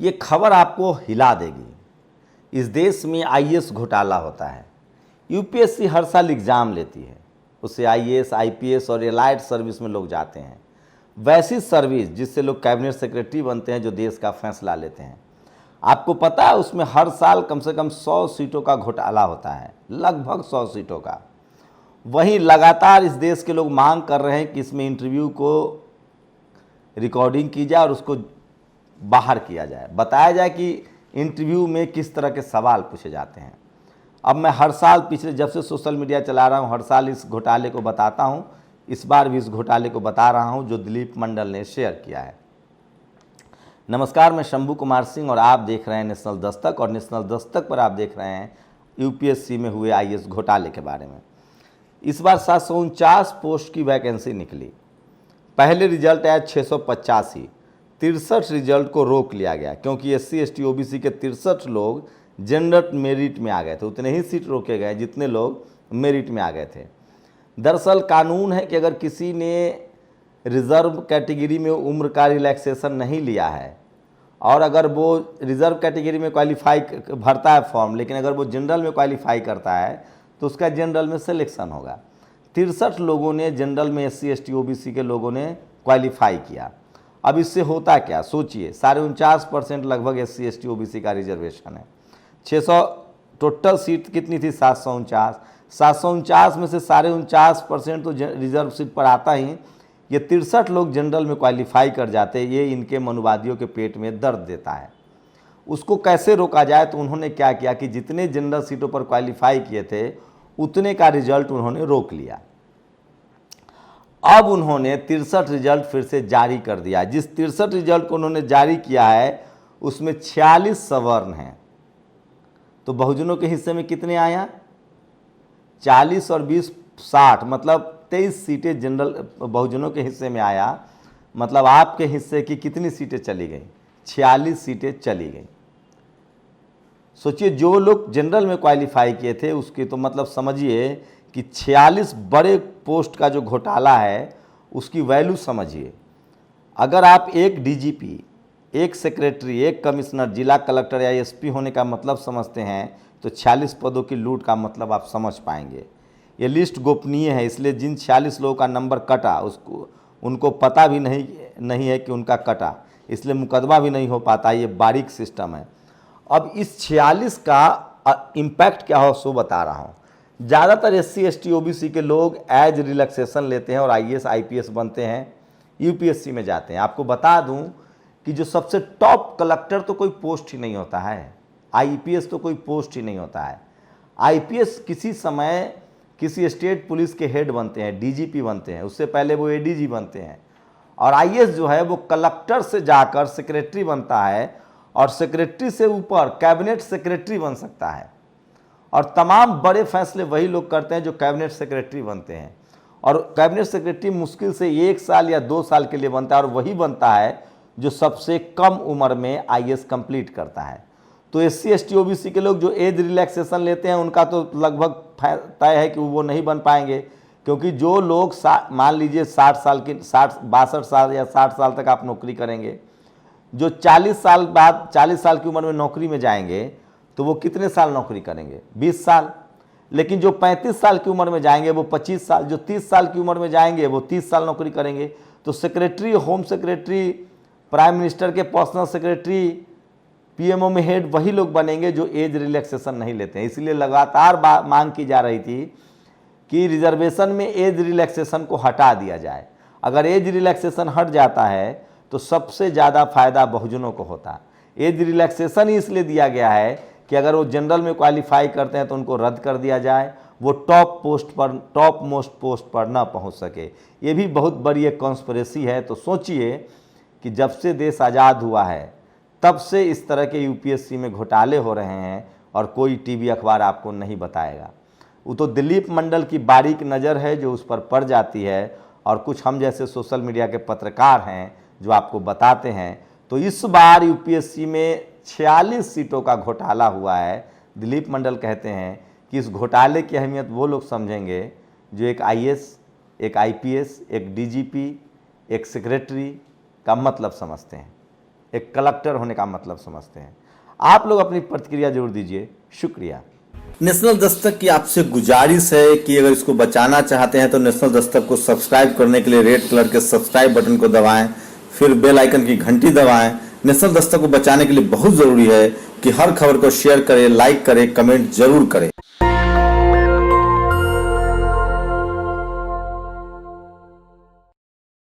ये खबर आपको हिला देगी। इस देश में आईएएस घोटाला होता है। यूपीएससी हर साल एग्ज़ाम लेती है, उससे आईएएस, आईपीएस और एलाइड सर्विस में लोग जाते हैं। वैसी सर्विस जिससे लोग कैबिनेट सेक्रेटरी बनते हैं, जो देश का फैसला लेते हैं। आपको पता है उसमें हर साल कम से कम 100 सीटों का घोटाला होता है, लगभग 100 सीटों का। वहीं लगातार इस देश के लोग मांग कर रहे हैं कि इसमें इंटरव्यू को रिकॉर्डिंग की जाए और उसको बाहर किया जाए, बताया जाए कि इंटरव्यू में किस तरह के सवाल पूछे जाते हैं। अब मैं हर साल पिछले जब से सोशल मीडिया चला रहा हूं, हर साल इस घोटाले को बताता हूं। इस बार भी इस घोटाले को बता रहा हूं जो दिलीप मंडल ने शेयर किया है। नमस्कार, मैं शंभू कुमार सिंह और आप देख रहे हैं नेशनल दस्तक। और नेशनल दस्तक पर आप देख रहे हैं यूपीएससी में हुए आईएएस घोटाले के बारे में। इस बार 749 पोस्ट की वैकेंसी निकली। पहले रिजल्ट आया 685। 63 रिजल्ट को रोक लिया गया क्योंकि एससी, एसटी, ओबीसी के 63 लोग जनरल मेरिट में आ गए थे। उतने ही सीट रोके गए जितने लोग मेरिट में आ गए थे। दरअसल कानून है कि अगर किसी ने रिजर्व कैटेगरी में उम्र का रिलैक्सेशन नहीं लिया है और अगर वो रिजर्व कैटेगरी में क्वालिफाई भरता है फॉर्म, लेकिन अगर वो जनरल में क्वालिफाई करता है तो उसका जनरल में सिलेक्शन होगा। 63 लोगों ने जनरल में, एससी, एसटी, ओबीसी के लोगों ने क्वालिफाई किया। अब इससे होता क्या, सोचिए। 49.5% लगभग एससी, एसटी, ओबीसी का रिजर्वेशन है। 600 टोटल सीट कितनी थी? 749। 749 में से 49.5% तो रिजर्व सीट पर आता ही। ये 63 लोग जनरल में क्वालिफाई कर जाते। ये इनके मनुवादियों के पेट में दर्द देता है। उसको कैसे रोका जाए, तो उन्होंने क्या किया कि जितने जनरल सीटों पर क्वालिफाई किए थे उतने का रिजल्ट उन्होंने रोक लिया। अब उन्होंने 63 रिजल्ट फिर से जारी कर दिया। जिस 63 रिजल्ट को उन्होंने जारी किया है उसमें 46 सवर्ण हैं। तो बहुजनों के हिस्से में कितने आया? 40 और 20 60, मतलब 23 सीटें जनरल बहुजनों के हिस्से में आया। मतलब आपके हिस्से की कितनी सीटें चली गई? 46 सीटें चली गई। सोचिए, जो लोग जनरल में क्वालिफाई किए थे उसके तो मतलब समझिए कि 46 बड़े पोस्ट का जो घोटाला है उसकी वैल्यू समझिए। अगर आप एक डीजीपी, एक सेक्रेटरी, एक कमिश्नर, जिला कलेक्टर या एसपी होने का मतलब समझते हैं तो 46 पदों की लूट का मतलब आप समझ पाएंगे। ये लिस्ट गोपनीय है, इसलिए जिन 46 लोगों का नंबर कटा उसको उनको पता भी नहीं है कि उनका कटा, इसलिए मुकदमा भी नहीं हो पाता। ये बारीक सिस्टम है। अब इस 46 का इम्पैक्ट क्या हो सो बता रहा हूँ। ज़्यादातर एससी, एसटी, ओबीसी के लोग एज रिलैक्सेशन लेते हैं और आईएएस, आईपीएस बनते हैं, यूपीएससी में जाते हैं। आपको बता दूं कि जो सबसे टॉप कलेक्टर तो कोई पोस्ट ही नहीं होता है, आईपीएस तो कोई पोस्ट ही नहीं होता है। आईपीएस किसी समय किसी स्टेट पुलिस के हेड बनते हैं, डीजीपी बनते हैं, उससे पहले वो एडीजी बनते हैं। और आईएएस जो है वो कलेक्टर से जाकर सेक्रेटरी बनता है और सेक्रेटरी से ऊपर कैबिनेट सेक्रेटरी बन सकता है। और तमाम बड़े फैसले वही लोग करते हैं जो कैबिनेट सेक्रेटरी बनते हैं। और कैबिनेट सेक्रेटरी मुश्किल से 1 साल या 2 साल के लिए बनता है और वही बनता है जो सबसे कम उम्र में आईएएस कंप्लीट करता है। तो एससी, एसटी, ओबीसी के लोग जो एज रिलैक्सेशन लेते हैं उनका तो लगभग तय है कि वो नहीं बन पाएंगे, क्योंकि जो लोग मान लीजिए 60 साल की 62 साल या 60 साल तक आप नौकरी करेंगे, जो 40 साल बाद 40 साल की उम्र में नौकरी में जाएंगे तो वो कितने साल नौकरी करेंगे? 20 साल। लेकिन जो 35 साल की उम्र में जाएंगे वो 25 साल, जो 30 साल की उम्र में जाएंगे वो 30 साल नौकरी करेंगे। तो secretary, home secretary, prime minister के पर्सनल सेक्रेटरी, पीएमओ में हेड वही लोग बनेंगे जो एज रिलैक्सेशन नहीं लेते हैं। इसलिए लगातार मांग की जा रही थी कि रिजर्वेशन में एज रिलैक्सेशन को हटा दिया जाए। अगर एज रिलैक्सेशन हट जाता है तो सबसे ज़्यादा फायदा बहुजनों को होता। एज रिलैक्सेशन ही इसलिए दिया गया है कि अगर वो जनरल में क्वालिफाई करते हैं तो उनको रद्द कर दिया जाए, वो टॉप मोस्ट पोस्ट पर ना पहुंच सके। ये भी बहुत बड़ी एक कॉन्स्पिरेसी है। तो सोचिए कि जब से देश आज़ाद हुआ है तब से इस तरह के यूपीएससी में घोटाले हो रहे हैं और कोई टीवी अखबार आपको नहीं बताएगा। वो तो दिलीप मंडल की बारीक नज़र है जो उस पर पड़ जाती है, और कुछ हम जैसे सोशल मीडिया के पत्रकार हैं जो आपको बताते हैं। तो इस बार यूपीएससी में 46 सीटों का घोटाला हुआ है। दिलीप मंडल कहते हैं कि इस घोटाले की अहमियत वो लोग समझेंगे जो एक आईएएस, एक आईपीएस, एक डीजीपी, एक सेक्रेटरी का मतलब समझते हैं। एक कलेक्टर होने का मतलब समझते हैं। आप लोग अपनी प्रतिक्रिया जरूर दीजिए। शुक्रिया। नेशनल दस्तक की आपसे गुजारिश है कि अगर इसको बचाना चाहते हैं तो नेशनल दस्तक को सब्सक्राइब करने के लिए रेड कलर के सब्सक्राइब बटन को दबाएं, फिर बेल आइकन की घंटी दबाएं। नेशनल दस्तक को बचाने के लिए बहुत जरूरी है कि हर खबर को शेयर करें, लाइक करें, कमेंट जरूर करें।